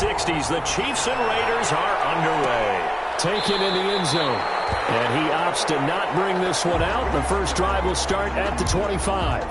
60s. The Chiefs and Raiders are underway. Taken in the end zone. And he opts to not bring this one out. The first drive will start at the 25.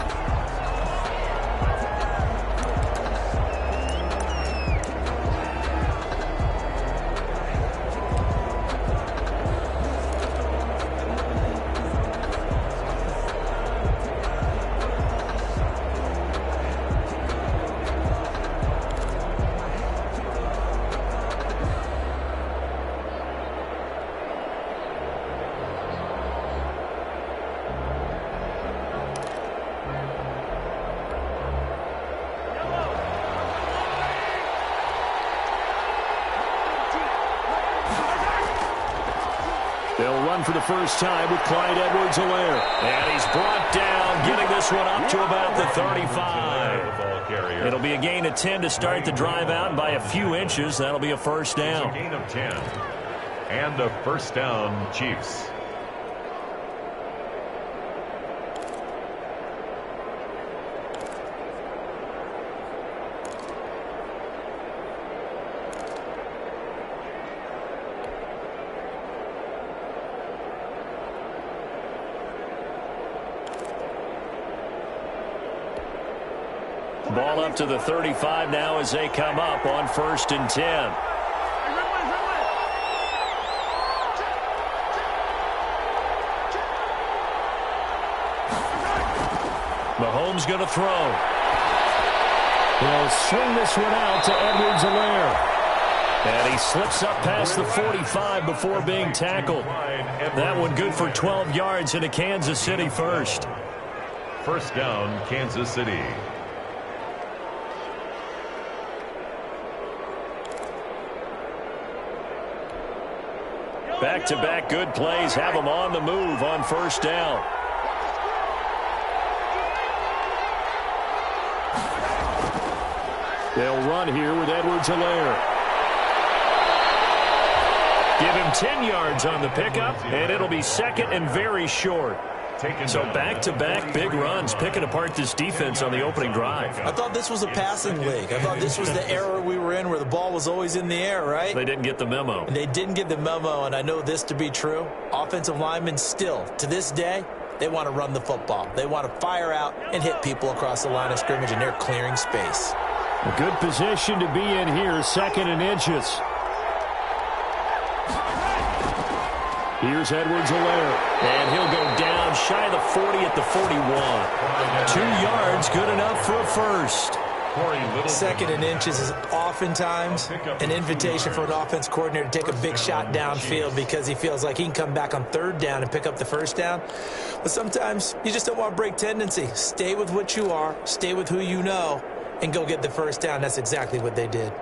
They'll run for the first time with Clyde Edwards-Helaire. And he's brought down, getting this one up to about the 35. It'll be a gain of 10 to start the drive out. By a few inches, that'll be a first down. It's a gain of 10. And a first down, Chiefs. Ball up to the 35 now as they come up on 1st and 10. Mahomes going to throw. He'll swing this one out to Edwards-Helaire. And he slips up past the 45 before being tackled. That one good for 12 yards into Kansas City first. First down, Kansas City. Back-to-back good plays have them on the move on first down. They'll run here with Edwards-Helaire. Give him 10 yards on the pickup, and it'll be second and very short. So back-to-back big runs, picking apart this defense on the opening drive. I thought this was a passing league. I thought this was the era we were in where the ball was always in the air, right? They didn't get the memo. And they didn't get the memo, and I know this to be true. Offensive linemen still, to this day, they want to run the football. They want to fire out and hit people across the line of scrimmage, and they're clearing space. A good position to be in here, 2nd and inches. Here's Edwards-Helaire. And he'll go down shy of the 40 at the 41. 2 yards, good enough for a first. 2nd and inches is oftentimes an invitation for an offense coordinator to take a big shot downfield because he feels like he can come back on 3rd down and pick up the first down. But sometimes you just don't want to break tendency. Stay with what you are, stay with who you know, and go get the first down. That's exactly what they did.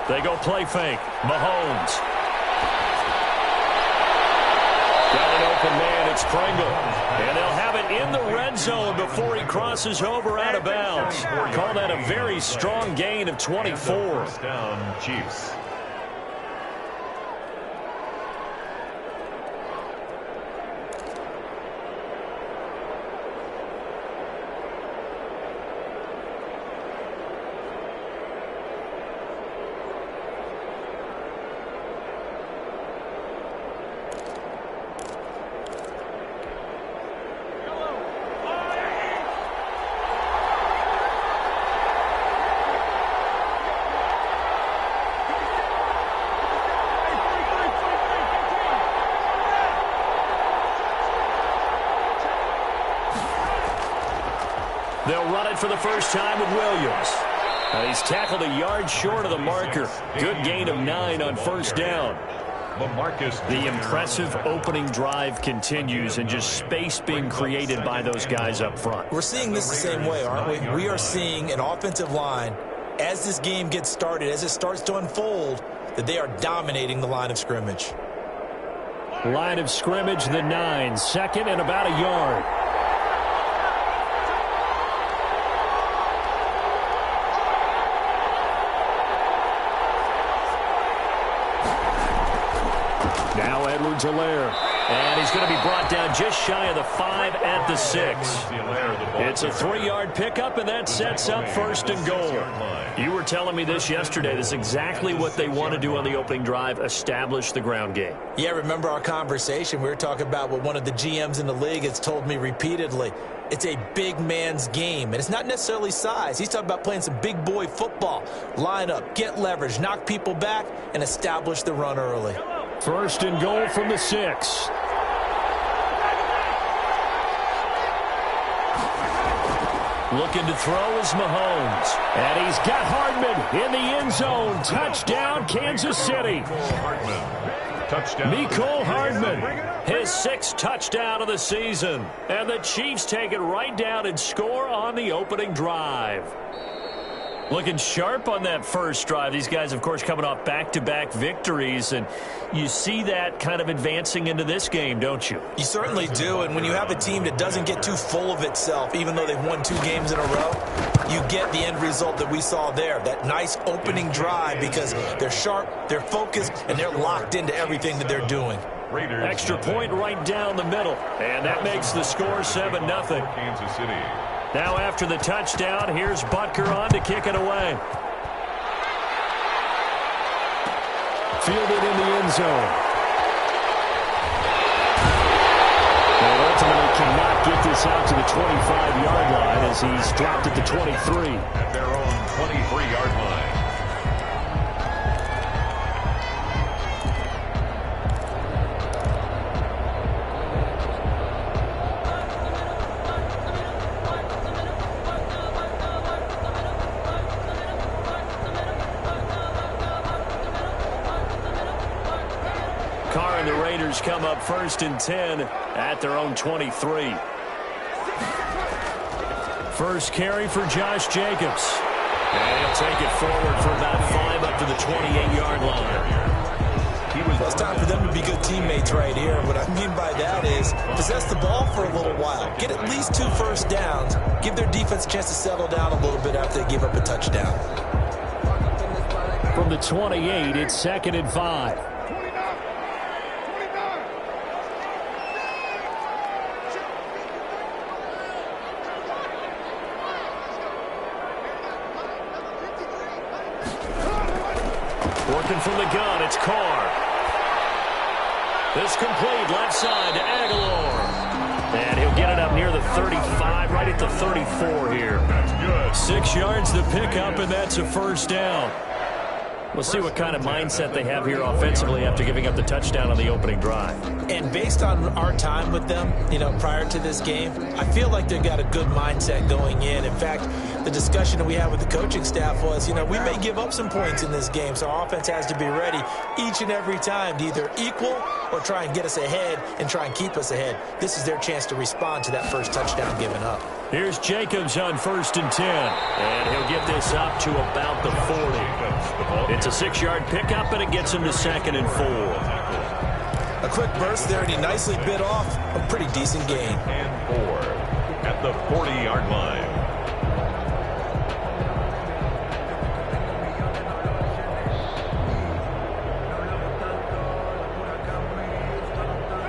They go play fake. Mahomes. Got an open man. It's Pringle. And they'll have it in the red zone before he crosses over out of bounds. Call that a very strong gain of 24. First down, Chiefs. They'll run it for the first time with Williams. He's tackled a yard short of the marker. Good gain of 9 on first down. The impressive opening drive continues, and just space being created by those guys up front. We're seeing this the same way, aren't we? We are seeing an offensive line, as this game gets started, as it starts to unfold, that they are dominating the line of scrimmage. Line of scrimmage, the 9. Second and about a yard. Now Edwards-Helaire. And he's going to be brought down just shy of the 5 at the 6. It's a 3-yard pickup, and that sets up first and goal. You were telling me this yesterday. This is exactly what they want to do on the opening drive, establish the ground game. Yeah, remember our conversation? We were talking about what one of the GMs in the league has told me repeatedly. It's a big man's game, and it's not necessarily size. He's talking about playing some big boy football. Line up, get leverage, knock people back, and establish the run early. First and goal from the 6. Looking to throw is Mahomes. And he's got Hardman in the end zone. Touchdown, Kansas City. Mecole Hardman. His 6th touchdown of the season. And the Chiefs take it right down and score on the opening drive. Looking sharp on that first drive. These guys, of course, coming off back-to-back victories, and you see that kind of advancing into this game, don't you? You certainly do, and when you have a team that doesn't get too full of itself, even though they've won 2 games in a row, you get the end result that we saw there, that nice opening drive, because they're sharp, they're focused, and they're locked into everything that they're doing. Extra point right down the middle, and that makes the score 7-0. Kansas City. Now after the touchdown, here's Butker on to kick it away. Fielded in the end zone. And ultimately cannot get this out to the 25-yard line as he's dropped at the 23. At their own 23-yard line. The Raiders come up first and 10 at their own 23. First carry for Josh Jacobs. And he'll take it forward for about 5 up to the 28-yard line. Well, it's time for them to be good teammates right here. What I mean by that is possess the ball for a little while. Get at least 2 first downs. Give their defense a chance to settle down a little bit after they give up a touchdown. From the 28, it's 2nd and 5. Working from the gun, it's Carr. This complete left side to Aguilar. And he'll get it up near the 35, right at the 34 here. That's good. 6 yards the pickup, and that's a first down. We'll see what kind of mindset they have here offensively after giving up the touchdown on the opening drive. And based on our time with them, prior to this game, I feel like they've got a good mindset going in. In fact, the discussion that we had with the coaching staff was, we may give up some points in this game, so our offense has to be ready each and every time to either equal or try and get us ahead and try and keep us ahead. This is their chance to respond to that first touchdown given up. Here's Jacobs on 1st and 10. And he'll get this up to about the 40. It's a 6-yard pickup, and it gets him to 2nd and 4. A quick burst there, and he nicely bit off a pretty decent gain. And 4 at the 40-yard line.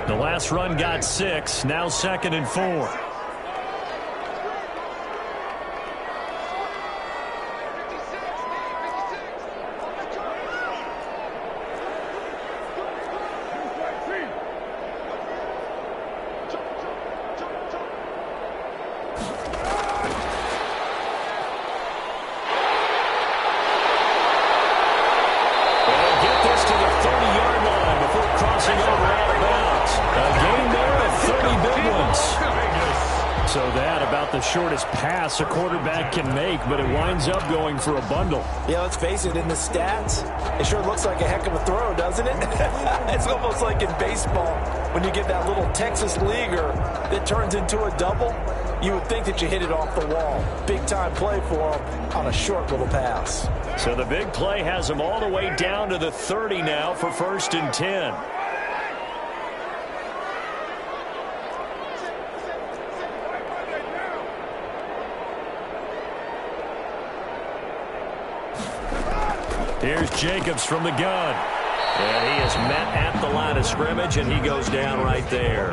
The last run got 6, now 2nd and 4. Shortest pass a quarterback can make, but it winds up going for a bundle. Yeah, let's face it, in the stats, it sure looks like a heck of a throw, doesn't it? It's almost like in baseball, when you get that little Texas leaguer that turns into a double, you would think that you hit it off the wall. Big-time play for him on a short little pass. So the big play has him all the way down to the 30 now for 1st and 10. Here's Jacobs from the gun. And he is met at the line of scrimmage, and he goes down right there.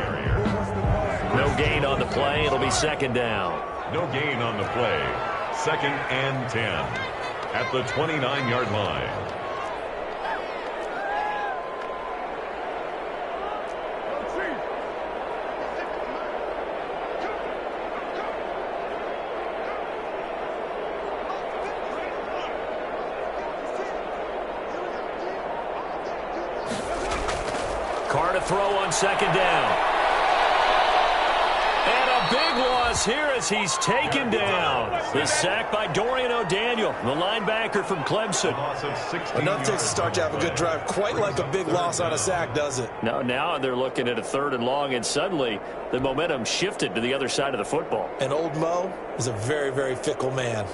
No gain on the play. It'll be second down. No gain on the play. 2nd and 10 at the 29-yard line. Carr to throw on second down. And a big loss here as he's taken down. The sack by Dorian O'Daniel, the linebacker from Clemson. Enough takes a start to have a good drive. Quite like a big loss on a sack, does it? Now they're looking at a 3rd and long, and suddenly the momentum shifted to the other side of the football. And old Mo is a very, very fickle man.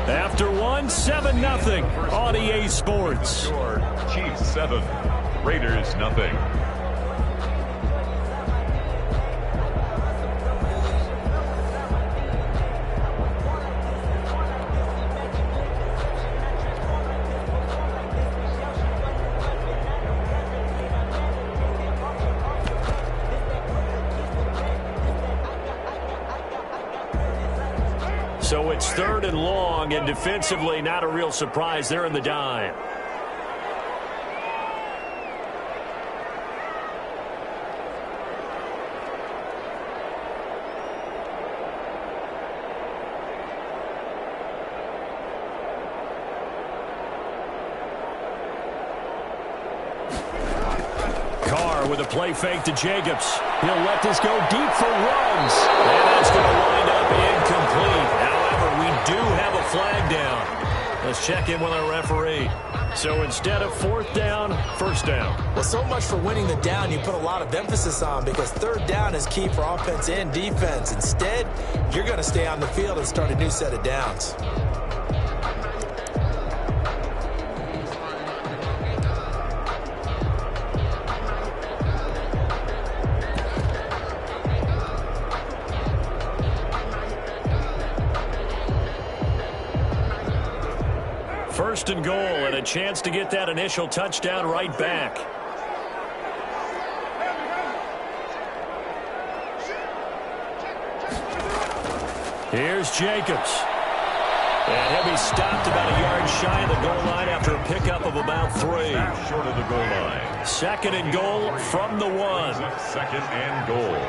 After 7-0 on EA Sports. Chiefs 7, Raiders nothing. So it's 3rd and long, and defensively not a real surprise. They're in the dime. Carr with a play fake to Jacobs. He'll let this go deep for runs. And that's going to wind up incomplete. However, we do have a flag down. Let's check in with our referee. So instead of 4th down, 1st down. Well, so much for winning the down you put a lot of emphasis on, because 3rd down is key for offense and defense. Instead, you're going to stay on the field and start a new set of downs. First and goal, and a chance to get that initial touchdown right back. Here's Jacobs. And he'll be stopped about a yard shy of the goal line after a pickup of about 3. Short of the goal line. 2nd and goal from the 1. 2nd and goal.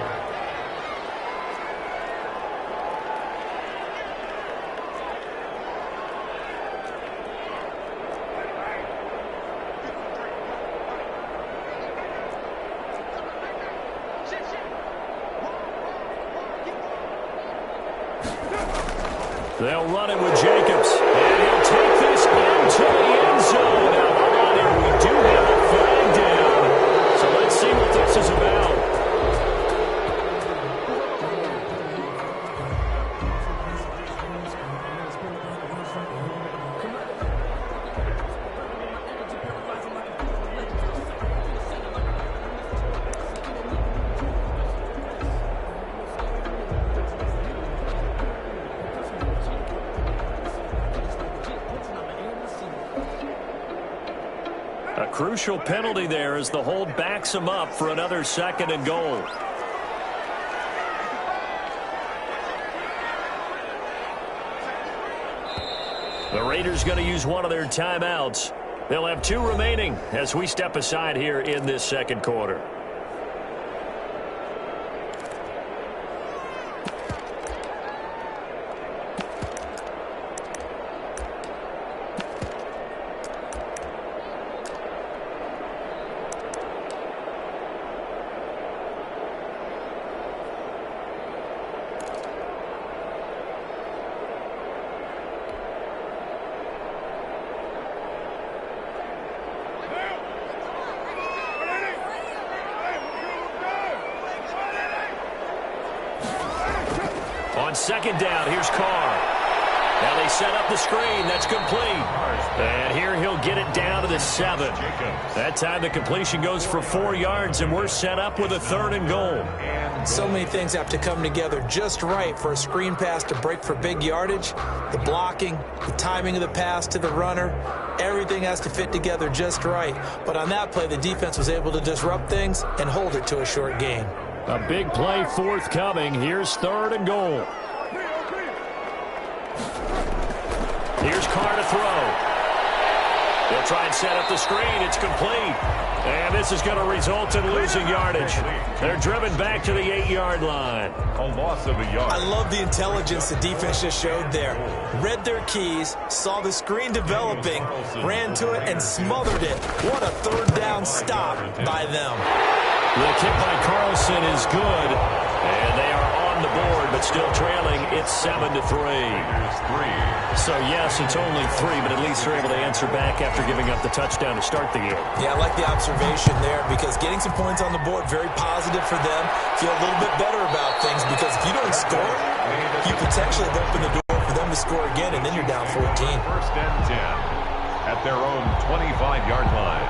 They'll run it with Jacobs. And he'll take this into the end zone. Now, hold on here. We do have a flag down. So let's see what this is about. A crucial penalty there as the hold backs him up for another 2nd and goal. The Raiders going to use one of their timeouts. They'll have 2 remaining as we step aside here in this 2nd quarter. On 2nd down, here's Carr. Now they set up the screen. That's complete. And here he'll get it down to the 7. That time the completion goes for 4 yards, and we're set up with a 3rd and goal. So many things have to come together just right for a screen pass to break for big yardage. The blocking, the timing of the pass to the runner, everything has to fit together just right. But on that play, the defense was able to disrupt things and hold it to a short gain. A big play forthcoming. Here's 3rd and goal. Here's Carr to throw. They'll try and set up the screen. It's complete. And this is going to result in losing yardage. They're driven back to the 8-yard line. A loss of a yard. I love the intelligence the defense just showed there. Read their keys, saw the screen developing, ran to it, and smothered it. What a 3rd down stop by them. The kick by Carlson is good. And they are on the board, but still trailing. It's 7-3. So, yes, it's only 3, but at least they're able to answer back after giving up the touchdown to start the game. Yeah, I like the observation there because getting some points on the board, very positive for them. Feel a little bit better about things because if you don't score, you potentially have opened the door for them to score again, and then you're down 14. 1st and 10 at their own 25-yard line.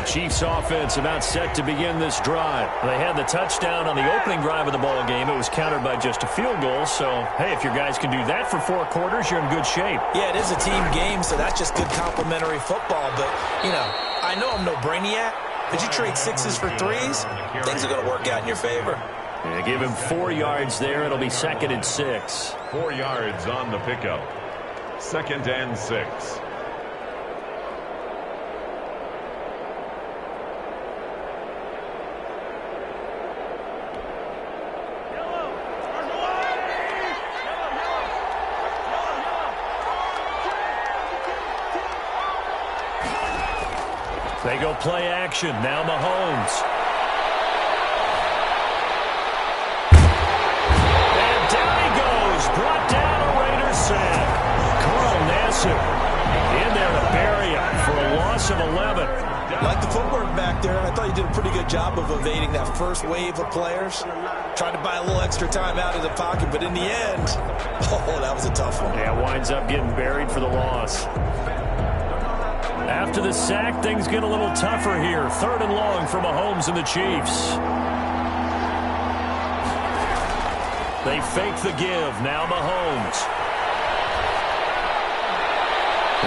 Chiefs offense about set to begin this drive. They had the touchdown on the opening drive of the ball game. It was countered by just a field goal. So, hey, if your guys can do that for 4 quarters, you're in good shape. Yeah, it is a team game, so that's just good complementary football. But, you know, I know I'm no brainiac, but you trade 6s for 3s, things are going to work out in your favor. Yeah, give him 4 yards there. It'll be 2nd and 6. 4 yards on the pickup. 2nd and 6. They go play action. Now Mahomes. And down he goes. Brought down a Raiders sack. Carl Nassib in there to bury him for a loss of 11. Like the footwork back there. I thought you did a pretty good job of evading that first wave of players. Tried to buy a little extra time out of the pocket, but in the end, oh, that was a tough one. Yeah, winds up getting buried for the loss. After the sack, things get a little tougher here. 3rd and long for Mahomes and the Chiefs. They fake the give. Now Mahomes.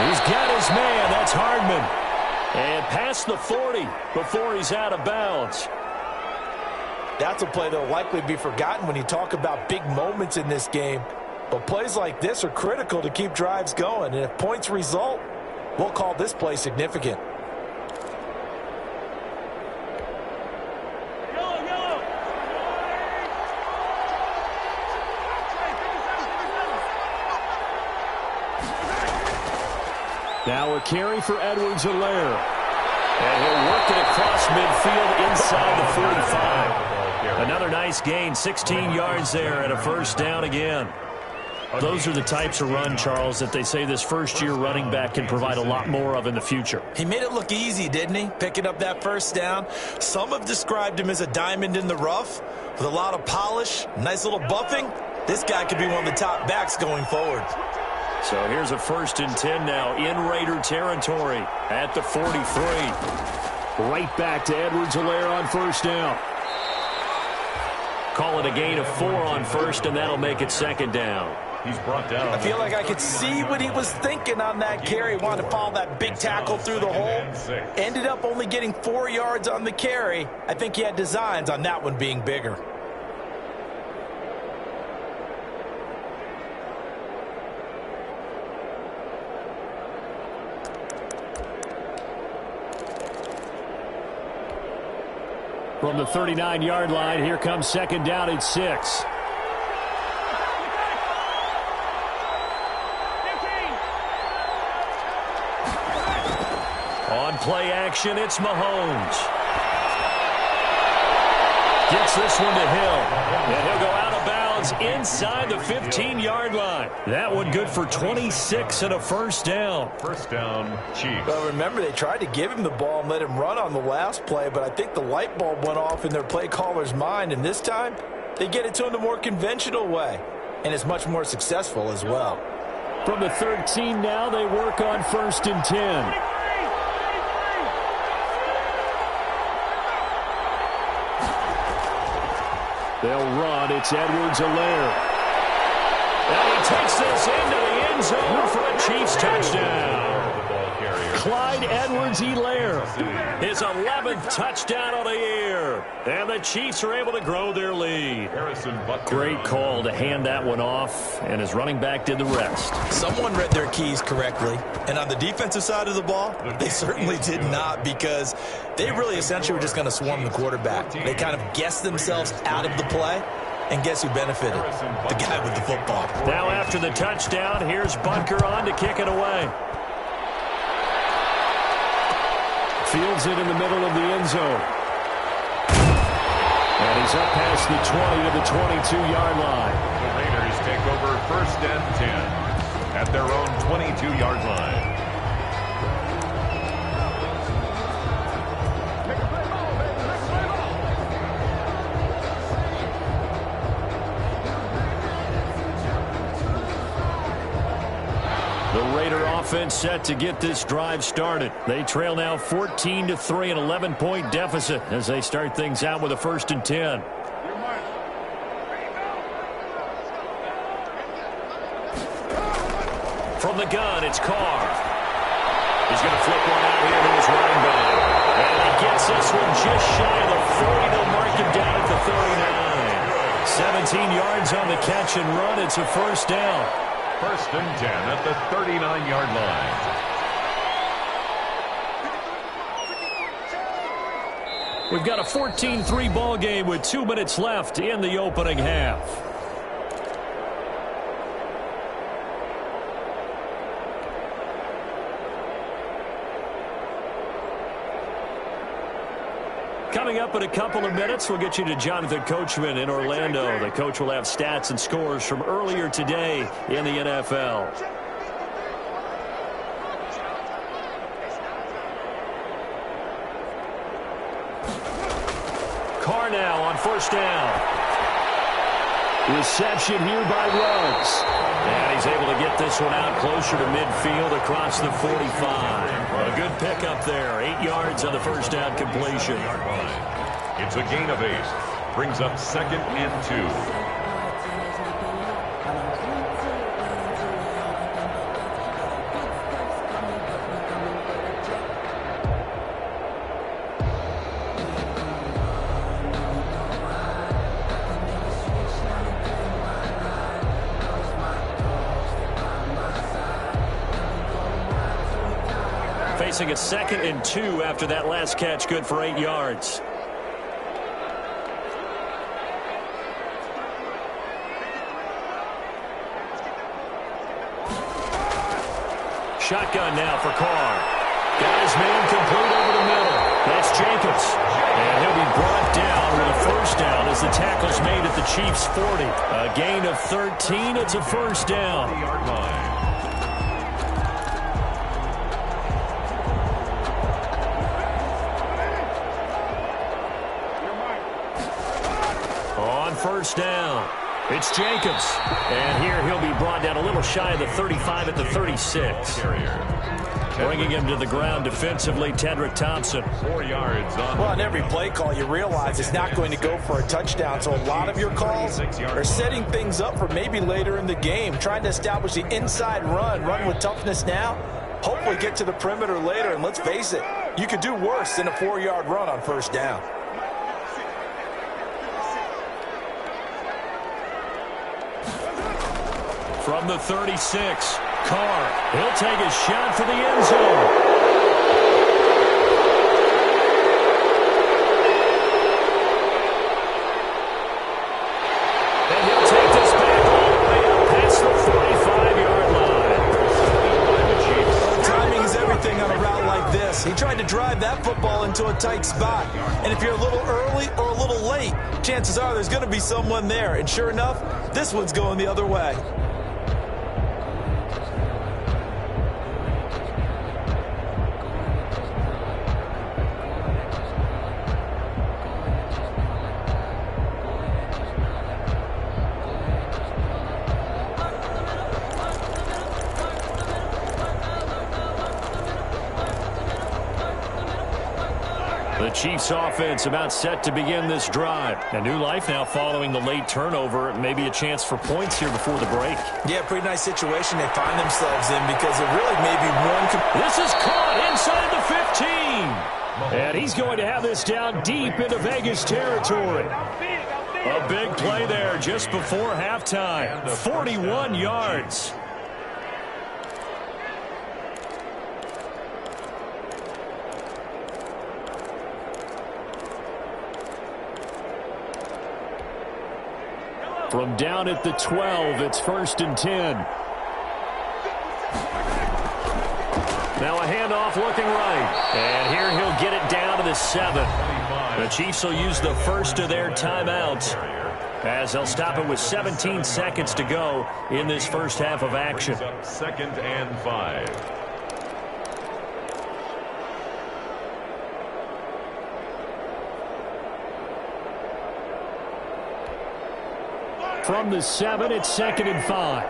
He's got his man. That's Hardman. And past the 40 before he's out of bounds. That's a play that will likely be forgotten when you talk about big moments in this game. But plays like this are critical to keep drives going. And if points result, we'll call this play significant. Now a carry for Edwards-Helaire. And he'll work it across midfield inside the 45. Another nice gain, 16 yards there and a 1st down again. Those are the types of run, Charles, that they say this first-year running back can provide a lot more of in the future. He made it look easy, didn't he? Picking up that 1st down. Some have described him as a diamond in the rough with a lot of polish, nice little buffing. This guy could be one of the top backs going forward. So here's a 1st and 10 now in Raider territory at the 43. Right back to Edwards-Helaire on 1st down. Call it a gain of 4 on 1st, and that'll make it 2nd down. He's brought down. I feel like I could see what he was thinking on that carry. Wanted to follow that big tackle through the hole. Ended up only getting 4 yards on the carry. I think he had designs on that one being bigger. From the 39-yard line, here comes 2nd down and 6. On play action, it's Mahomes. Gets this one to Hill. And he'll go out of bounds inside the 15-yard line. That one good for 26 and a first down. First down, Chiefs. Well, remember, they tried to give him the ball and let him run on the last play, but I think the light bulb went off in their play caller's mind, and this time they get it to him the more conventional way, and it's much more successful as well. From the 13 now, they work on 1st and 10. They'll run. It's Edwards-Helaire. And he takes this into the end zone for a Chiefs touchdown. Clyde Edwards-Helaire, his 11th touchdown of the year. And the Chiefs are able to grow their lead. Great call to hand that one off, and his running back did the rest. Someone read their keys correctly, and on the defensive side of the ball, they certainly did not, because they really essentially were just going to swarm the quarterback. They kind of guessed themselves out of the play, and guess who benefited? The guy with the football. Now after the touchdown, here's Bunker on to kick it away. Fields it in the middle of the end zone. And he's up past the 20 to the 22-yard line. The Raiders take over 1st and 10 at their own 22-yard line. The Raider offense set to get this drive started. They trail now 14-3, an 11-point deficit as they start things out with a 1st and 10. From the gun, it's Carr. He's going to flip one out here to his running back. And he gets this one just shy of the 40. They'll mark him down at the 39. 17 yards on the catch and run. It's a 1st down. 1st and 10 at the 39-yard line. We've got a 14-3 ball game with 2 minutes left in the opening half. Coming up in a couple of minutes, we'll get you to Jonathan Coachman in Orlando. The coach will have stats and scores from earlier today in the NFL. Carr now on 1st down. Reception here by Ruggs. And he's able to get this one out closer to midfield across the 45. A good pickup there. 8 yards on the 1st down completion. It's a gain of 8. Brings up 2nd and 2. Facing a 2nd and 2 after that last catch, good for 8 yards. Shotgun now for Carr. Got his man complete over the middle. That's Jacobs. And he'll be brought down with a 1st down as the tackle's made at the Chiefs' 40. A gain of 13. It's a 1st down. On 1st down, it's Jacobs. And here he'll be brought down a little shy of the 35 at the 36. Bringing him to the ground defensively, Tedrick Thompson. 4 yards on. Well, on every play call, you realize it's not going to go for a touchdown. So a lot of your calls are setting things up for maybe later in the game, trying to establish the inside run with toughness now, hopefully get to the perimeter later. And let's face it, you could do worse than a 4-yard run on 1st down. From the 36, Carr. He'll take a shot for the end zone. And he'll take this back all the way up past the 45-yard line. Timing is everything on a route like this. He tried to drive that football into a tight spot. And if you're a little early or a little late, chances are there's going to be someone there. And sure enough, this one's going the other way. The Chiefs offense about set to begin this drive. A new life now following the late turnover. Maybe a chance for points here before the break. Yeah, pretty nice situation they find themselves in because it really may be one. This is caught inside the 15. And he's going to have this down deep into Vegas territory. A big play there just before halftime. 41 yards. From down at the 12, it's 1st and 10. Now a handoff looking right. And here he'll get it down to the 7. The Chiefs will use the first of their timeouts as they'll stop it with 17 seconds to go in this first half of action. 2nd and 5. From the 7, it's 2nd and 5.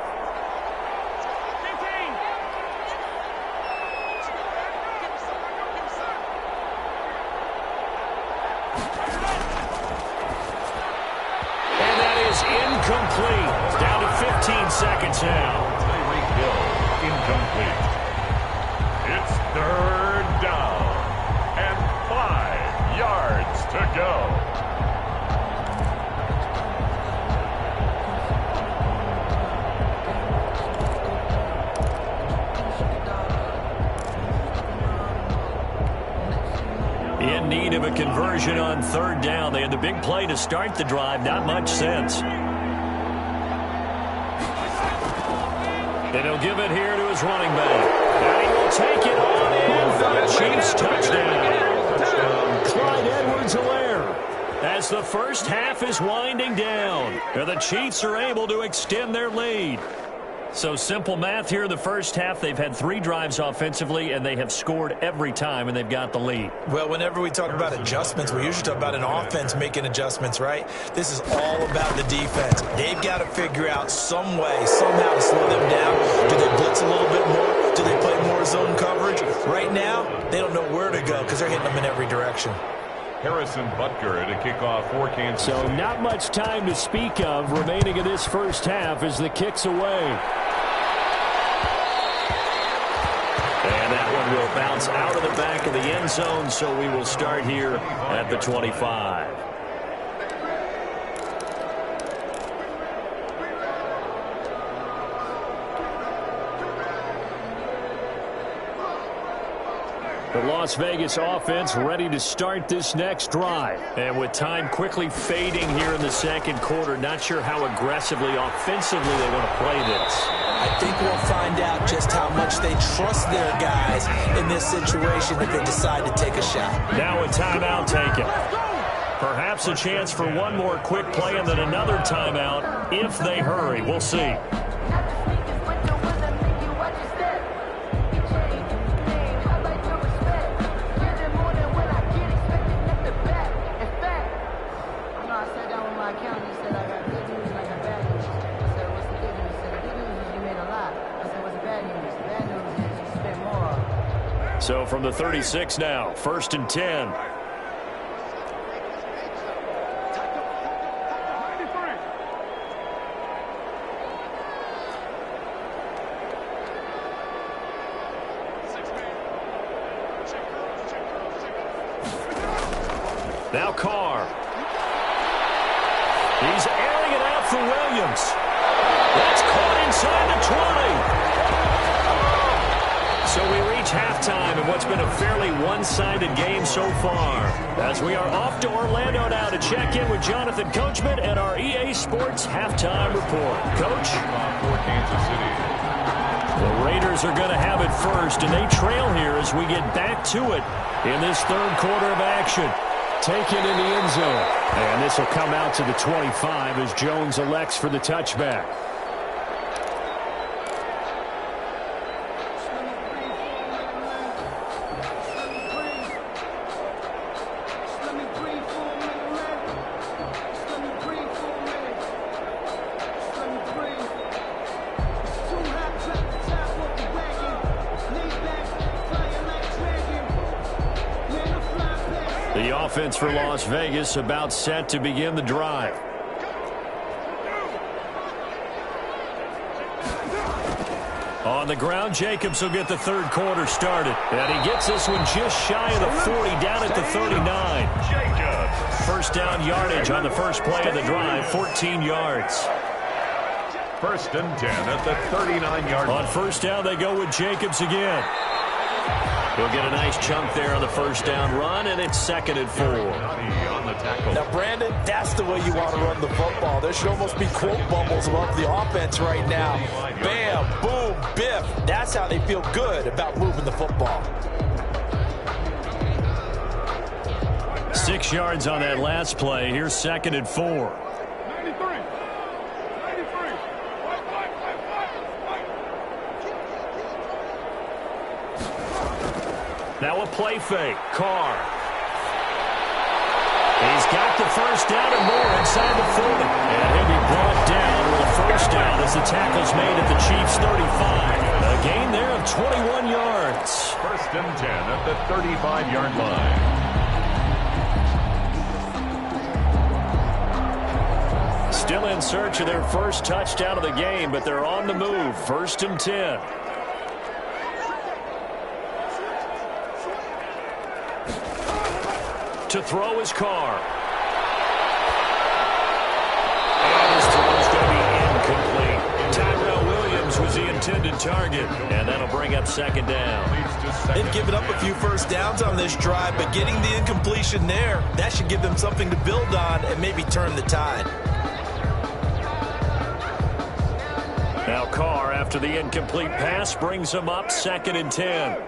And that is incomplete. Down to 15 seconds now. Tyreek Hill, incomplete. It's 3rd down and 5 yards to go. In need of a conversion on 3rd down. They had the big play to start the drive. Not much sense. And he'll give it here to his running back. And he will take it on in for the Chiefs touchdown. Clyde Edwards-Helaire as the first half is winding down. And the Chiefs are able to extend their lead. So simple math here in the first half. They've had 3 drives offensively, and they have scored every time, and they've got the lead. Well, whenever we talk about adjustments, we usually talk about an offense making adjustments, right? This is all about the defense. They've got to figure out some way, somehow to slow them down. Do they blitz a little bit more? Do they play more zone coverage? Right now, they don't know where to go because they're hitting them in every direction. Harrison Butker to kick off for Kansas City. So not much time to speak of remaining in this first half as the kick's away. And that one will bounce out of the back of the end zone, so we will start here at the 25. The Las Vegas offense ready to start this next drive. And with time quickly fading here in the second quarter, not sure how aggressively, offensively they want to play this. I think we'll find out just how much they trust their guys in this situation if they decide to take a shot. Now a timeout taken. Perhaps a chance for one more quick play and then another timeout if they hurry. We'll see. So from the 36 now, 1st and 10. Now Carr. He's airing it out for Williams. That's caught inside the 20. So we reach halftime in what's been a fairly one-sided game so far. As we are off to Orlando now to check in with Jonathan Coachman and our EA Sports halftime report. Coach? For Kansas City. The Raiders are going to have it first, and they trail here as we get back to it in this third quarter of action. taken in the end zone. And this will come out to the 25 as Jones elects for the touchback. The offense for Las Vegas about set to begin the drive. On the ground, Jacobs will get the third quarter started. And he gets this one just shy of the 40, down at the 39. First down yardage on the first play of the drive, 14 yards. First and 10 at the 39-yard line. On first down, they go with Jacobs again. He'll get a nice chunk there on the first down run, and it's 2nd and 4. Now, Brandon, that's the way you want to run the football. There should almost be quote bubbles above the offense right now. Bam, boom, biff. That's how they feel good about moving the football. 6 yards on that last play. Here's 2nd and 4. Now a play fake. Carr. He's got the first down and more inside the 40. And he'll be brought down with a first down as the tackle's made at the Chiefs' 35. A gain there of 21 yards. First and 10 at the 35-yard line. Still in search of their first touchdown of the game, but they're on the move. 1st and 10. To throw his Carr. And his throw is going to be incomplete. Tyrell Williams was the intended target, and that'll bring up 2nd down. They've given up a few first downs on this drive, but getting the incompletion there, that should give them something to build on and maybe turn the tide. Now Carr, after the incomplete pass, brings him up 2nd and 10.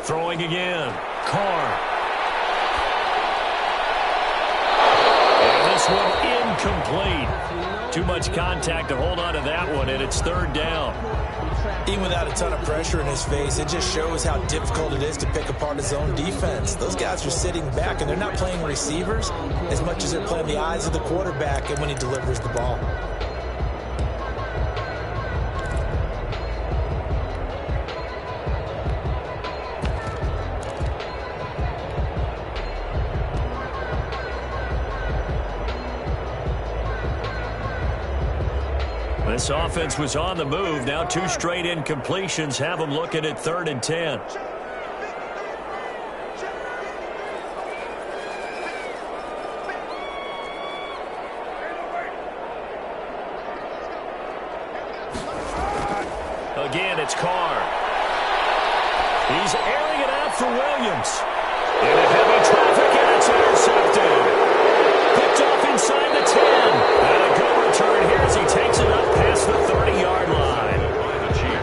Throwing again. Carr. And this one incomplete. Too much contact to hold on to that one, and it's 3rd down. Even without a ton of pressure in his face, it just shows how difficult it is to pick apart his own defense. Those guys are sitting back, and they're not playing receivers as much as they're playing the eyes of the quarterback and when he delivers the ball. This offense was on the move. Now 2 straight incompletions have them looking at 3rd and 10. Again, it's Carr. He's airing it out for Williams. Into heavy traffic, and it's intercepted. Picked off inside the 10. And a good return here as he takes it up past the 30-yard line.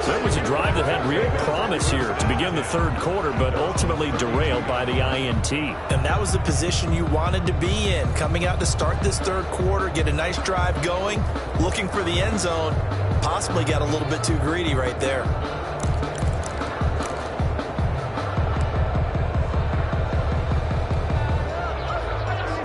There was a drive that had real promise here to begin the 3rd quarter, but ultimately derailed by the INT. And that was the position you wanted to be in. Coming out to start this 3rd quarter, get a nice drive going, looking for the end zone. Possibly got a little bit too greedy right there.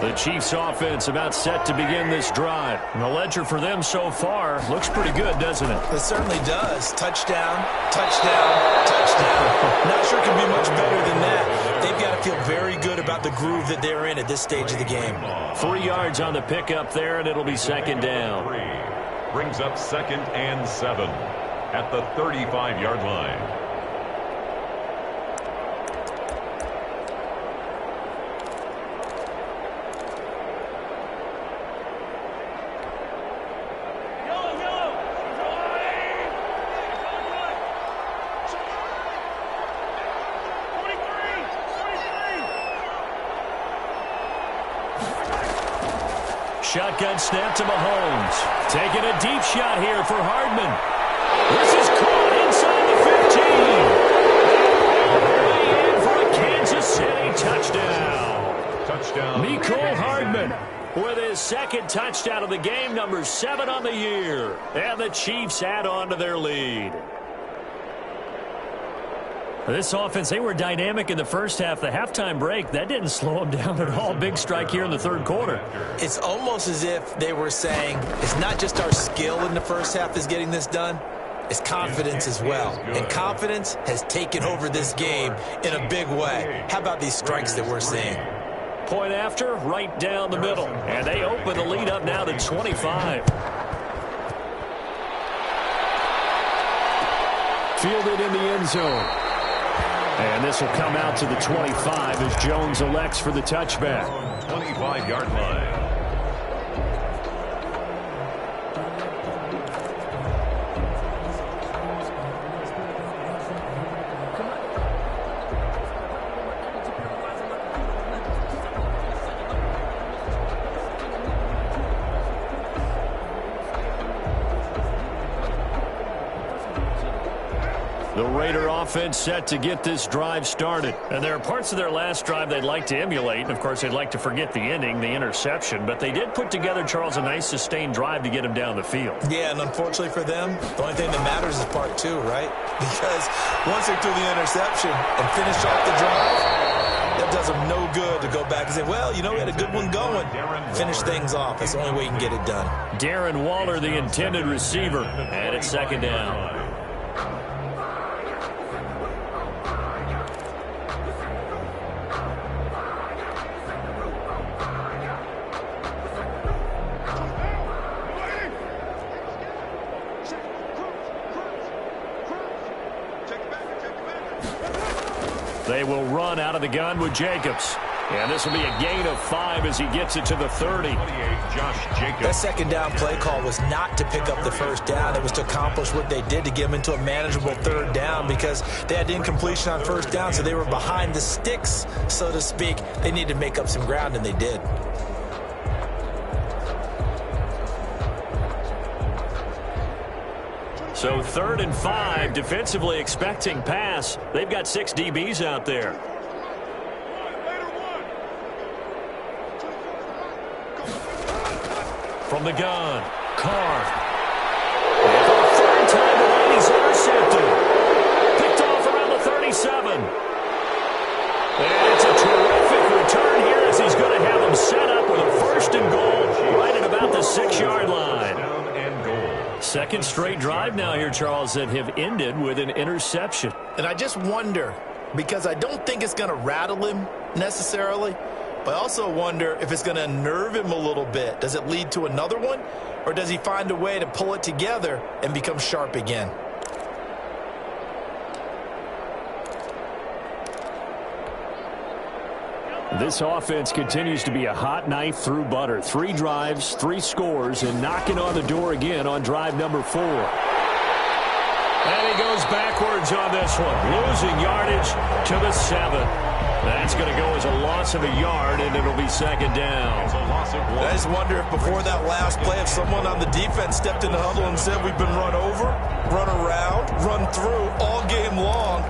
The Chiefs offense about set to begin this drive. And the ledger for them so far looks pretty good, doesn't it? It certainly does. Touchdown, touchdown, touchdown. Not sure it can be much better than that. They've got to feel very good about the groove that they're in at this stage of the game. 3 yards on the pickup there, and it'll be 2nd down. Brings up 2nd and 7 at the 35-yard line. Shotgun snap to Mahomes. Taking a deep shot here for Hardman. This is caught inside the 15. And in for a Kansas City touchdown. Mecole Hardman with his second touchdown of the game, number 7 on the year. And the Chiefs add on to their lead. This offense, they were dynamic in the first half. The halftime break, that didn't slow them down at all. Big strike here in the third quarter. It's almost as if they were saying, it's not just our skill in the first half that's getting this done, it's confidence as well. And confidence has taken over this game in a big way. How about these strikes that we're seeing? Point after, right down the middle. And they open the lead up now to 25. Fielded in the end zone. And this will come out to the 25 as Jones elects for the touchback. 25-yard line. The Raider offense set to get this drive started. And there are parts of their last drive they'd like to emulate. And, of course, they'd like to forget the ending, the interception. But they did put together, Charles, a nice sustained drive to get him down the field. Yeah, and unfortunately for them, the only thing that matters is part 2, right? Because once they threw the interception and finished off the drive, that does them no good to go back and say, well, you know, we had a good one going. Finish things off. That's the only way you can get it done. Darren Waller, the intended receiver. And it's second down. They will run out of the gun with Jacobs. And this will be a gain of 5 as he gets it to the 30. Josh Jacobs. That second down play call was not to pick up the first down. It was to accomplish what they did to get them into a manageable third down because they had incompletion on first down, so they were behind the sticks, so to speak. They needed to make up some ground, and they did. So 3rd and 5, defensively expecting pass. They've got 6 DBs out there. From the gun, Carr. And for the third time tonight, he's intercepted. Picked off around the 37. And it's a terrific return here as he's going to have them set up with a 1st and goal right at about the 6-yard line. Second straight drive now here, Charles, that have ended with an interception. And I just wonder, because I don't think it's going to rattle him necessarily, but I also wonder if it's going to unnerve him a little bit. Does it lead to another one, or does he find a way to pull it together and become sharp again? This offense continues to be a hot knife through butter. 3 drives, 3 scores, and knocking on the door again on drive number 4. And he goes backwards on this one, losing yardage to the 7. That's going to go as a loss of a yard, and it'll be second down. I just wonder if before that last play, if someone on the defense stepped in the huddle and said, we've been run over, run around, run through all game long.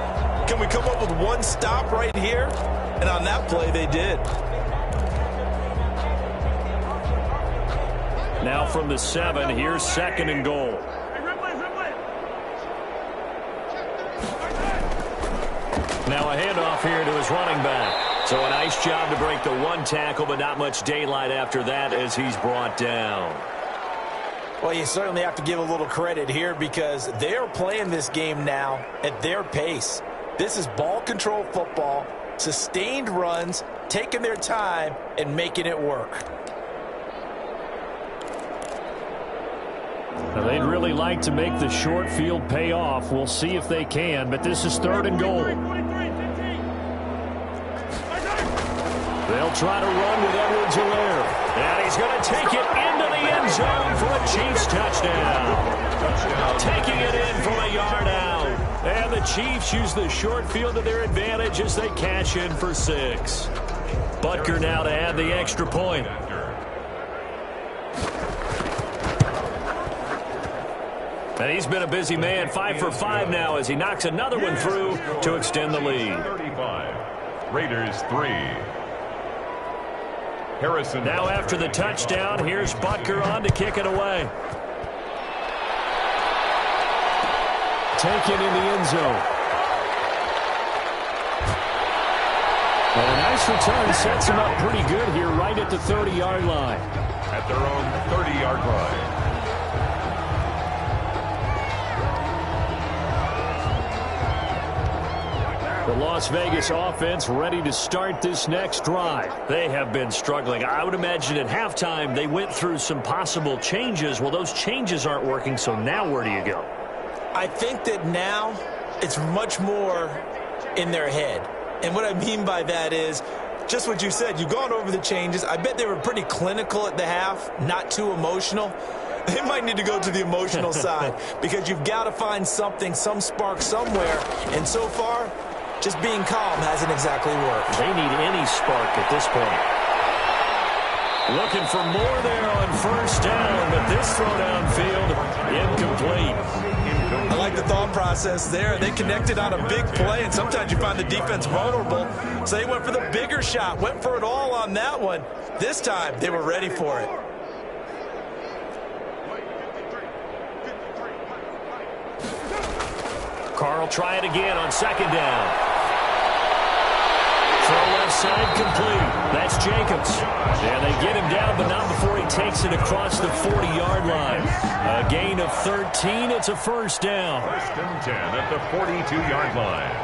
Can we come up with one stop right here? And on that play, they did. Now from the 7, here's 2nd and goal. Now a handoff here to his running back. So a nice job to break the 1 tackle, but not much daylight after that as he's brought down. Well, you certainly have to give a little credit here because they're playing this game now at their pace. This is ball control football, sustained runs, taking their time, and making it work. Now, they'd really like to make the short field pay off. We'll see if they can, but this is 3rd and goal. They'll try to run with Edwards-Helaire. And he's going to take it into the end zone for a Chiefs touchdown. Taking it in from a yard out. And the Chiefs use the short field to their advantage as they cash in for 6. Butker now to add the extra point. And he's been a busy man, 5 for 5 now as he knocks another one through to extend the lead. 35. Raiders 3. Harrison. Now after the touchdown, here's Butker on to kick it away. Taken in the end zone. And a nice return sets him up pretty good here right at the 30-yard line. At their own 30-yard line. The Las Vegas offense ready to start this next drive. They have been struggling. I would imagine at halftime they went through some possible changes. Well, those changes aren't working, so now where do you go? I think that now it's much more in their head. And what I mean by that is just what you said. You've gone over the changes. I bet they were pretty clinical at the half, not too emotional. They might need to go to the emotional side because you've got to find something, some spark somewhere. And so far, just being calm hasn't exactly worked. They need any spark at this point. Looking for more there on first down, but this throw downfield, incomplete. I like the thought process there. They connected on a big play, and sometimes you find the defense vulnerable. So they went for the bigger shot, went for it all on that one. This time, they were ready for it. Carl try it again on second down. Throw left side complete. That's Jacobs. And they get him down, but not before he takes it across the 40-yard line. A gain of 13. It's a first down. First and 10 at the 42-yard line.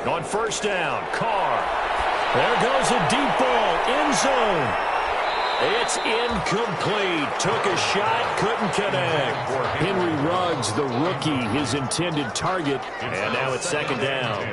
On first down, Carr. There goes a deep ball, end zone. It's incomplete. Took a shot, couldn't connect. Henry Ruggs, the rookie, his intended target. And now it's second down.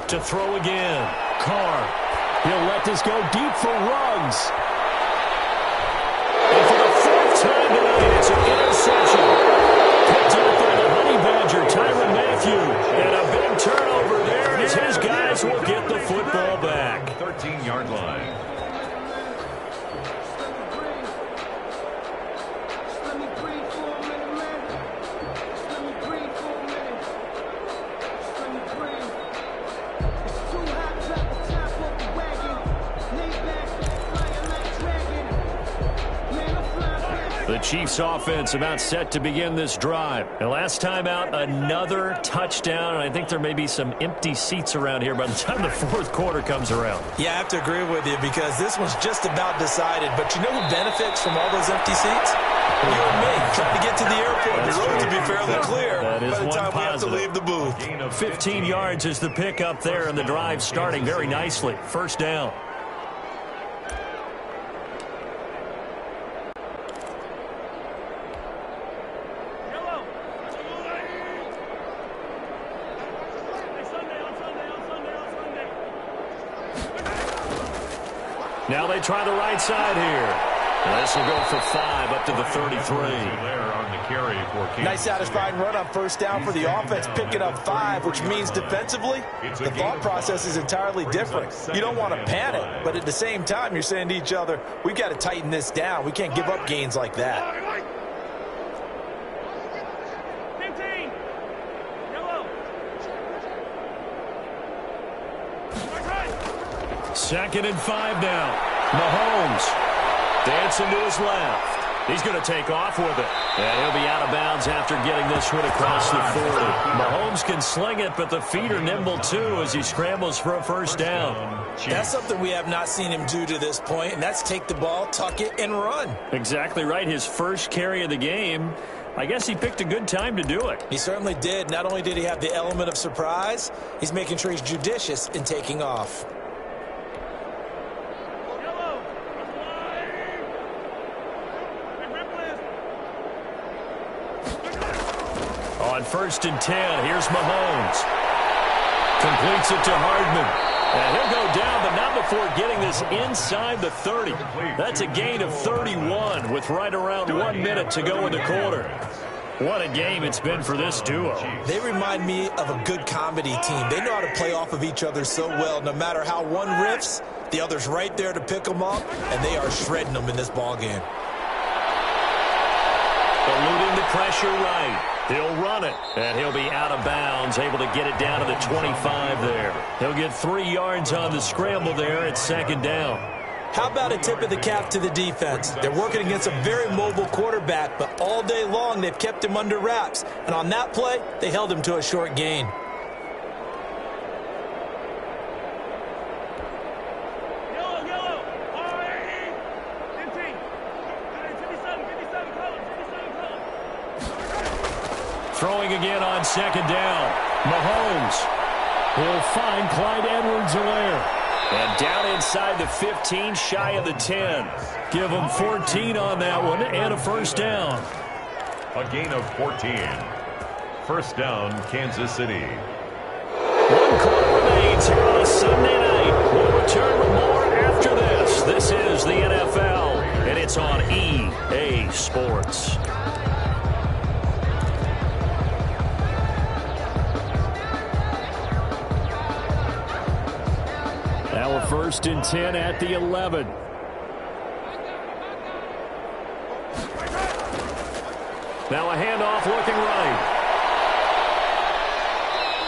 To throw again. Carr. He'll let this go deep for Ruggs. And for the fourth time tonight, it's an interception. Picked up by the Honey Badger, Tyrann Mathieu. And a big turnover there as his guys will get the football back. 13-yard line. The Chiefs offense about set to begin this drive. And last time out, another touchdown. And I think there may be some empty seats around here by the time the fourth quarter comes around. Yeah, I have to agree with you because this one's just about decided. But you know who benefits from all those empty seats? You and me, trying to get to the airport. The road to be fairly clear by the time we have to leave the booth. 15 yards is the pickup there, and the drive starting very nicely. First down. Now they try the right side here. And this will go for 5 up to the 33. Nice satisfying run on first down for the offense, picking up 5, which means defensively, the thought process is entirely different. You don't want to panic, but at the same time, you're saying to each other, we've got to tighten this down. We can't give up gains like that. Second and 5 now. Mahomes dancing to his left. He's going to take off with it. And he'll be out of bounds after getting this one across the 40. Mahomes can sling it, but the feet are nimble too as he scrambles for a first down. That's something we have not seen him do to this point, and that's take the ball, tuck it, and run. Exactly right. His first carry of the game. I guess he picked a good time to do it. He certainly did. Not only did he have the element of surprise, he's making sure he's judicious in taking off. On 1st and 10, here's Mahomes. Completes it to Hardman. And he'll go down, but not before getting this inside the 30. That's a gain of 31 with right around 1 minute to go in the quarter. What a game it's been for this duo. They remind me of a good comedy team. They know how to play off of each other so well. No matter how one riffs, the other's right there to pick them up, and they are shredding them in this ball game. Eluding the pressure right. He'll run it, and he'll be out of bounds, able to get it down to the 25 there. He'll get 3 yards on the scramble there at 2nd down. How about a tip of the cap to the defense? They're working against a very mobile quarterback, but all day long they've kept him under wraps. And on that play, they held him to a short gain. Throwing again on 2nd down. Mahomes will find Clyde Edwards-Helaire. And down inside the 15, shy of the 10. Give them 14 on that one and a 1st down. A gain of 14. 1st down, Kansas City. 1 quarter remains here on a Sunday night. We'll return with more after this. This is the NFL, and it's on EA Sports. Now a 1st and 10 at the 11. Now a handoff looking right.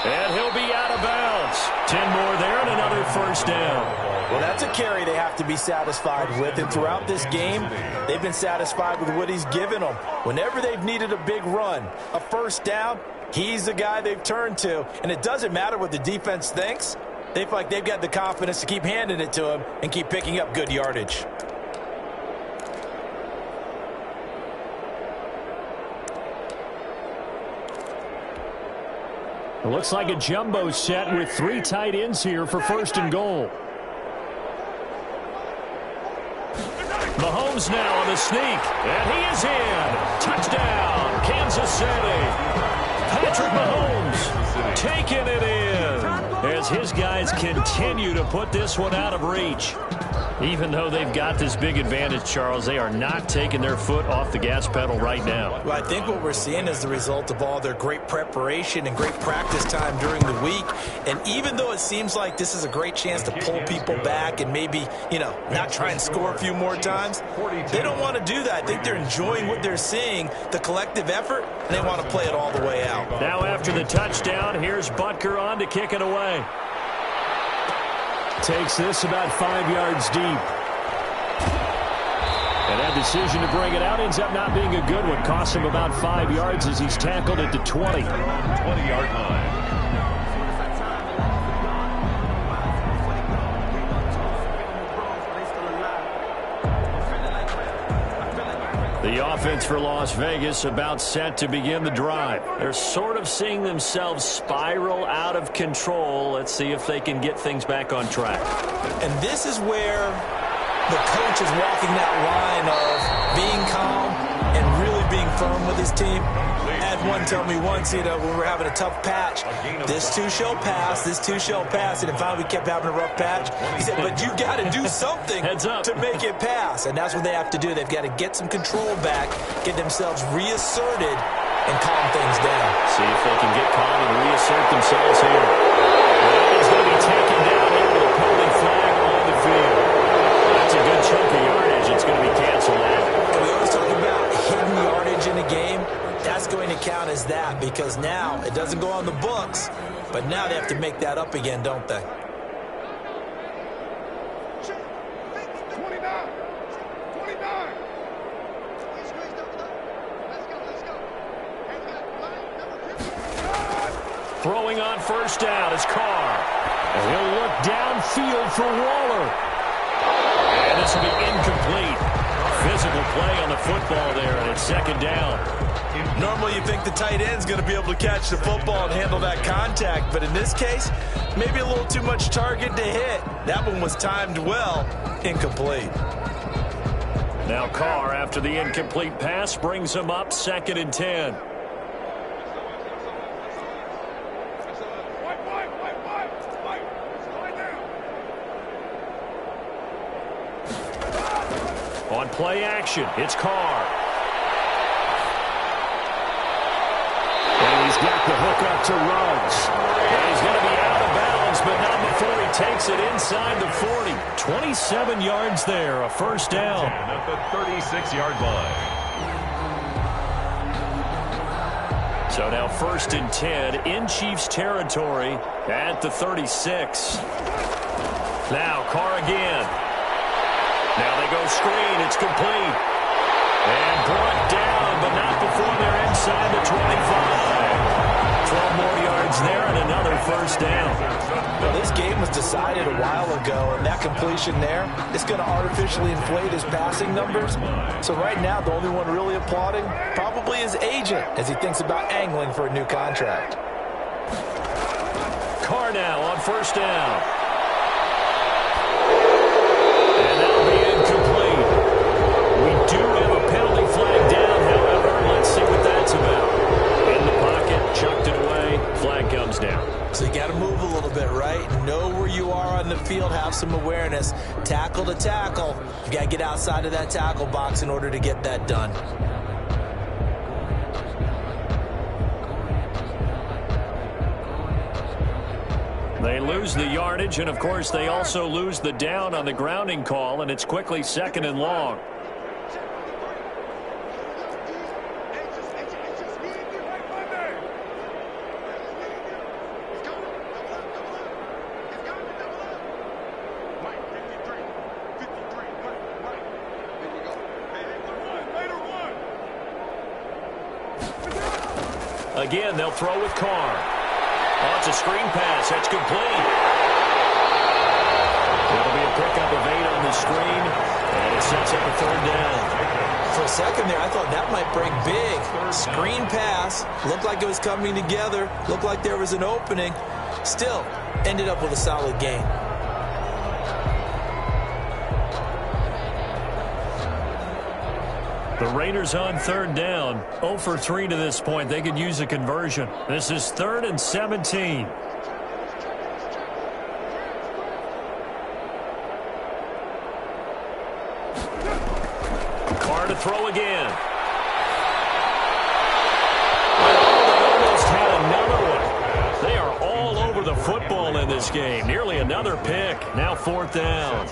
And he'll be out of bounds. 10 more there and another 1st down. Well, that's a carry they have to be satisfied with. And throughout this game, they've been satisfied with what he's given them. Whenever they've needed a big run, a 1st down, he's the guy they've turned to. And it doesn't matter what the defense thinks. They feel like they've got the confidence to keep handing it to him and keep picking up good yardage. It looks like a jumbo set with 3 tight ends here for 1st and goal. Mahomes now on the sneak, and he is in. Touchdown, Kansas City. Patrick Mahomes taking it in as his guys continue to put this one out of reach. Even though they've got this big advantage, Charles, they are not taking their foot off the gas pedal right now. Well, I think what we're seeing is the result of all their great preparation and great practice time during the week. And even though it seems like this is a great chance to pull people back and maybe, not try and score a few more times, they don't want to do that. I think they're enjoying what they're seeing, the collective effort, and they want to play it all the way out. Now after the touchdown, here's Butker on to kick it away. Takes this about 5 yards deep. And that decision to bring it out ends up not being a good one. Costs him about 5 yards as he's tackled at the 20. 20-yard line. The offense for Las Vegas about set to begin the drive. They're sort of seeing themselves spiral out of control. Let's see if they can get things back on track. And this is where the coach is walking that line of being calm and really being firm with his team. I had one tell me once, when we were having a tough patch, this too shall pass, this too shall pass. And finally we kept having a rough patch. He said, but you got to do something to make it pass. And that's what they have to do. They've got to get some control back, get themselves reasserted, and calm things down. See if they can get calm and reassert themselves here. He's going to be taken down here with a penalty flag on the field. That's a good chunk of yardage. It's going to be canceled out. We always talk about hidden yardage in a game. That's going to count as that because now it doesn't go on the books, but now they have to make that up again, don't they? Throwing on 1st down is Carr. And he'll look downfield for Waller. And this will be incomplete. Physical play on the football there, and it's 2nd down. Normally you think the tight end's going to be able to catch the football and handle that contact, but in this case, maybe a little too much target to hit. That one was timed well, incomplete. Now Carr, after the incomplete pass, brings him up 2nd and 10. On play action, it's Carr. And he's got the hook up to Ruggs. And he's going to be out of bounds, but not before he takes it inside the 40. 27 yards there, a first down. At the 36-yard line. So now 1st and 10 in Chiefs territory at the 36. Now Carr again. Now they go screen. It's complete. And brought down, but not before they're inside the 25. 12 more yards there and another first down. Well, this game was decided a while ago, and that completion there is going to artificially inflate his passing numbers. So right now, the only one really applauding probably his agent as he thinks about angling for a new contract. Carr now on first down. And that'll be incomplete. We do have a penalty flag down, however. Let's see what that's about. In the pocket, chucked it away. Flag comes down. So you got to move a little bit, right? Know where you are on the field, have some awareness. Tackle to tackle. You got to get outside of that tackle box in order to get that done. They lose the yardage, and of course they also lose the down on the grounding call, and it's quickly 2nd and long. Again, they'll throw with Carr. Oh, it's a screen pass. That's complete. That'll be a pickup of 8 on the screen, and it sets up a 3rd down. For a second there, I thought that might break big. Screen pass. Looked like it was coming together. Looked like there was an opening. Still, ended up with a solid gain. The Raiders on 3rd down. 0 for 3 to this point. They could use a conversion. This is 3rd and 17. Carr to throw again. They almost had another one. They are all over the football in this game. Nearly another pick. Now 4th down.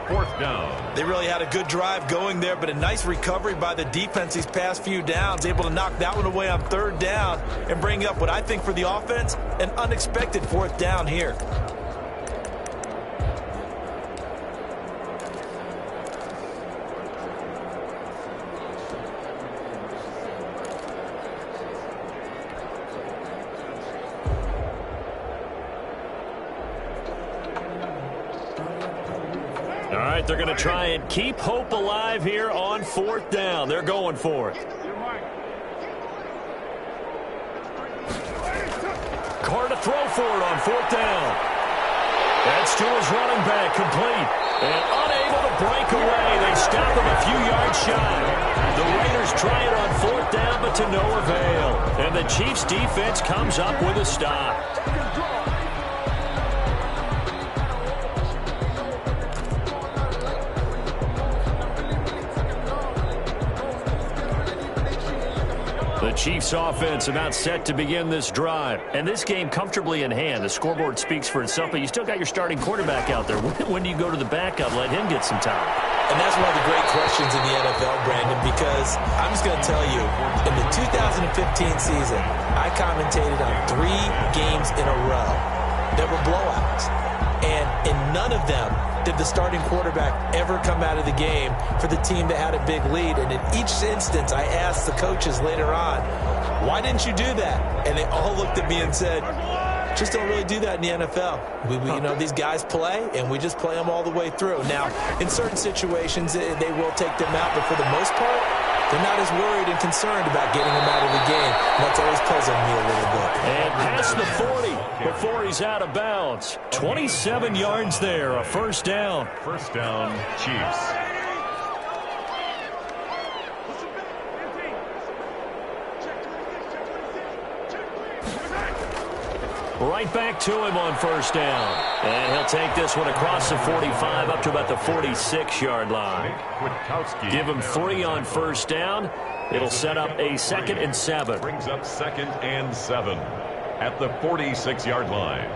4th down. They really had a good drive going there, but a nice recovery by the defense these past few downs, able to knock that one away on 3rd down and bring up what I think for the offense, an unexpected 4th down here. All right, they're going to try and keep hope alive here on 4th down. They're going for it. Carr to throw for it on 4th down. That's to his running back, complete. And unable to break away. They stop him a few yards shy. The Raiders try it on 4th down, but to no avail. And the Chiefs' defense comes up with a stop. The Chiefs offense about set to begin this drive. And this game comfortably in hand. The scoreboard speaks for itself, but you still got your starting quarterback out there. When do you go to the backup, let him get some time? And that's one of the great questions in the NFL, Brandon, because I'm just going to tell you, in the 2015 season, I commentated on 3 games in a row that were blowouts. And in none of them did the starting quarterback ever come out of the game for the team that had a big lead. And in each instance, I asked the coaches later on, why didn't you do that? And they all looked at me and said, just don't really do that in the NFL. You know, these guys play, and we just play them all the way through. Now, in certain situations, they will take them out, but for the most part, they're not as worried and concerned about getting them out of the game. And that's always puzzled me a little bit. And past the 40 before he's out of bounds. 27 yards there, a first down. First down, Chiefs. Right back to him on first down. And he'll take this one across the 45 up to about the 46-yard line. Give him 3 on first down. It'll set up a 2nd and 7. Brings up 2nd and 7 at the 46-yard line.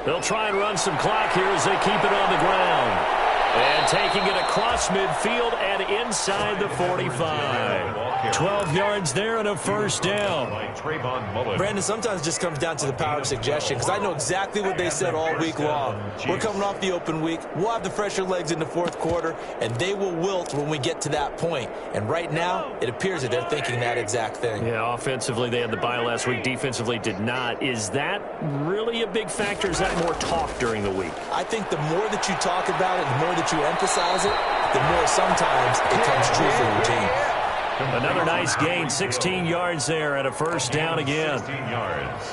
They'll try and run some clock here as they keep it on the ground. And taking it across midfield and inside the 45. 12 yards there and a first down. Brandon, sometimes it just comes down to the power of suggestion, because I know exactly what they said all week long. We're coming off the open week. We'll have the fresher legs in the fourth quarter, and they will wilt when we get to that point. And right now, it appears that they're thinking that exact thing. Yeah, offensively, they had the bye last week. Defensively, did not. Is that really a big factor? Is that more talk during the week? I think the more that you talk about it, the more that you emphasize it, the more sometimes it comes true for your team. Another nice gain, 16 yards there, and a first down again.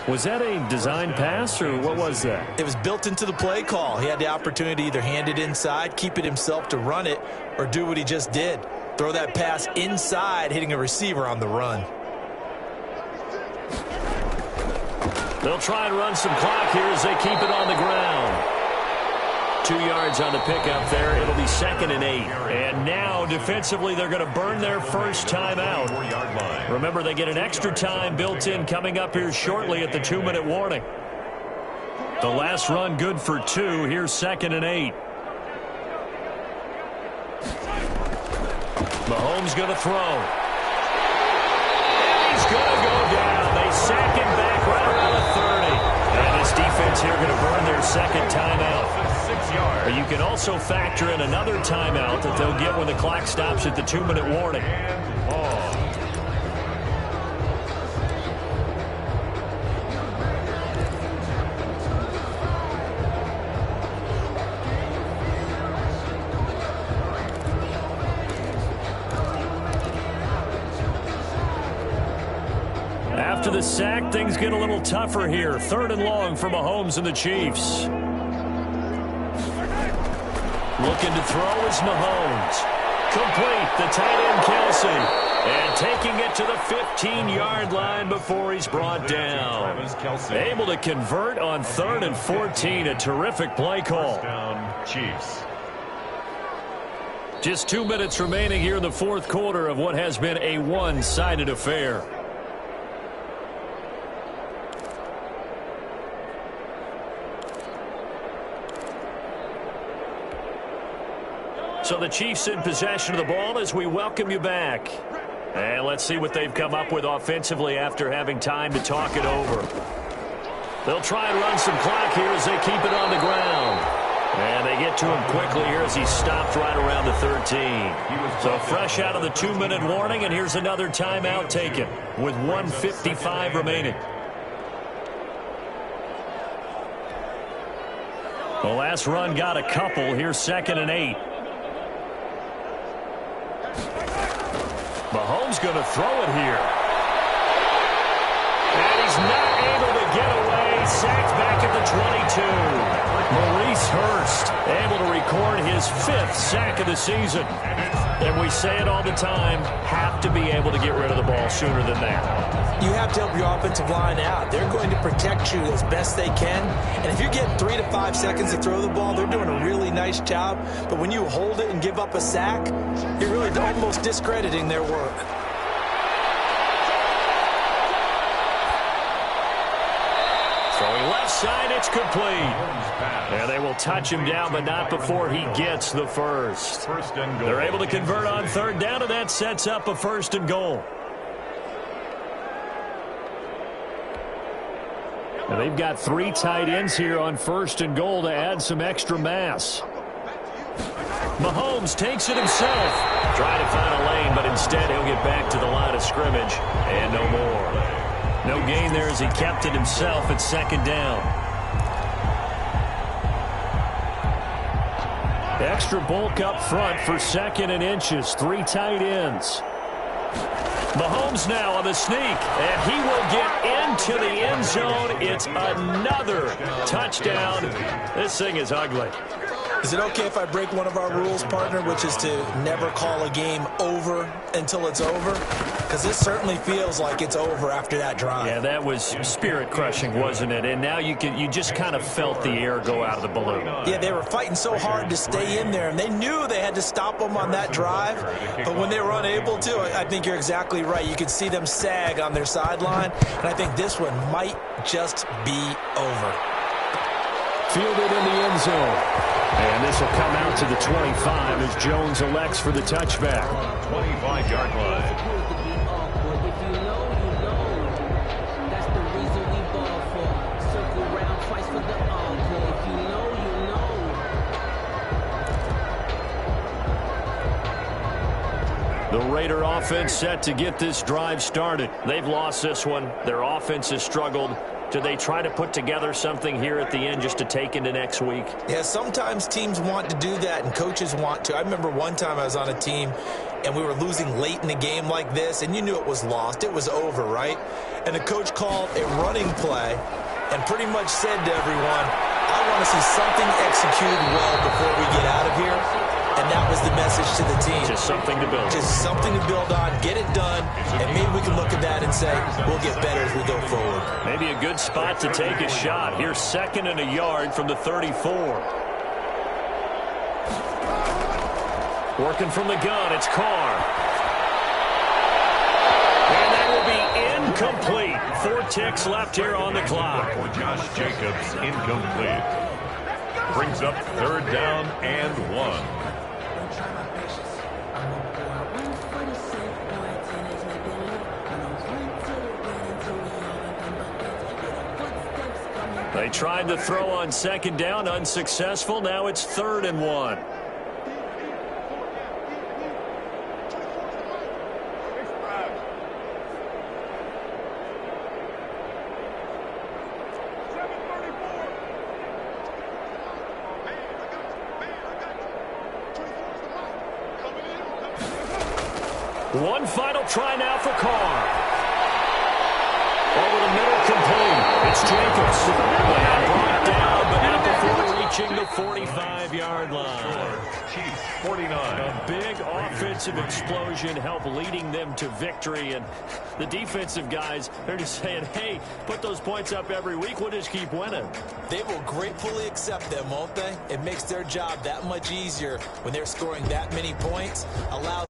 Was that a design pass, or what was that? It was built into the play call. He had the opportunity to either hand it inside, keep it himself to run it, or do what he just did. Throw that pass inside, hitting a receiver on the run. They'll try and run some clock here as they keep it on the ground. 2 yards on the pickup there. It'll be 2nd and 8. And now, defensively, they're going to burn their first timeout. Remember, they get an extra time built in coming up here shortly at the 2-minute warning. The last run good for 2. Here's 2nd and 8. Mahomes going to throw. And he's going to go down. They sack him back right around the 30. And this defense here going to burn their second timeout. But you can also factor in another timeout that they'll get when the clock stops at the 2-minute warning. After the sack, things get a little tougher here. 3rd and long for Mahomes and the Chiefs. Looking to throw is Mahomes. Complete, the tight end Kelsey. And taking it to the 15-yard line before he's brought down. Able to convert on 3rd and 14. A terrific play call. Chiefs. Just 2 minutes remaining here in the fourth quarter of what has been a one-sided affair. So the Chiefs in possession of the ball as we welcome you back. And let's see what they've come up with offensively after having time to talk it over. They'll try and run some clock here as they keep it on the ground. And they get to him quickly here as he stopped right around the 13. So fresh out of the 2-minute warning, and here's another timeout taken with 1:55 remaining. The last run got a couple. Here's 2nd and 8. Mahomes going to throw it here. And he's not able to get away. Sacked back at the 22. Maurice Hurst able to record his 5th sack of the season. And we say it all the time, have to be able to get rid of the ball sooner than that. You have to help your offensive line out. They're going to protect you as best they can. And if you get 3 to 5 seconds to throw the ball, they're doing a really nice job. But when you hold it and give up a sack, you're really almost discrediting their work. Throwing left side, it's complete. And they will touch him down, but not before he gets the first. They're able to convert on 3rd down, and that sets up a 1st and goal. And they've got 3 tight ends here on 1st and goal to add some extra mass. Mahomes takes it himself. Trying to find a lane, but instead he'll get back to the line of scrimmage. And no more. No gain there as he kept it himself at 2nd down. Extra bulk up front for 2nd and inches. 3 tight ends. Mahomes now on the sneak, and he will get into the end zone. It's another touchdown. This thing is ugly. Is it okay if I break one of our rules, partner, which is to never call a game over until it's over? Because this certainly feels like it's over after that drive. Yeah, that was spirit-crushing, wasn't it? And now you just kind of felt the air go out of the balloon. Yeah, they were fighting so hard to stay in there, and they knew they had to stop them on that drive. But when they were unable to, I think you're exactly right. You could see them sag on their sideline, and I think this one might just be over. Fielded in the end zone. And this will come out to the 25 as Jones elects for the touchback. 25-yard line. The Raider offense set to get this drive started. They've lost this one. Their offense has struggled. Do they try to put together something here at the end just to take into next week? Yeah, sometimes teams want to do that and coaches want to. I remember one time I was on a team and we were losing late in a game like this, and you knew it was lost. It was over, right? And the coach called a running play and pretty much said to everyone, I want to see something executed well before we get out of here. And that was the message to the team. Just something to build. Just something to build on, get it done, and maybe we can look at that and say, we'll get better as we go forward. Maybe a good spot to take a shot. Here's 2nd and a yard from the 34. Working from the gun, it's Carr. And that will be incomplete. 4 ticks left here on the clock. For Josh Jacobs, incomplete. Brings up 3rd down and 1. They tried to throw on 2nd down, unsuccessful. Now it's 3rd and 1. One final try now for Carr. Over the middle, complete. It's Jacobs. And brought down, but not before reaching the 45-yard line. 49. A big offensive explosion helped leading them to victory. And the defensive guys, they're just saying, hey, put those points up every week. We'll just keep winning. They will gratefully accept them, won't they? It makes their job that much easier when they're scoring that many points. Allow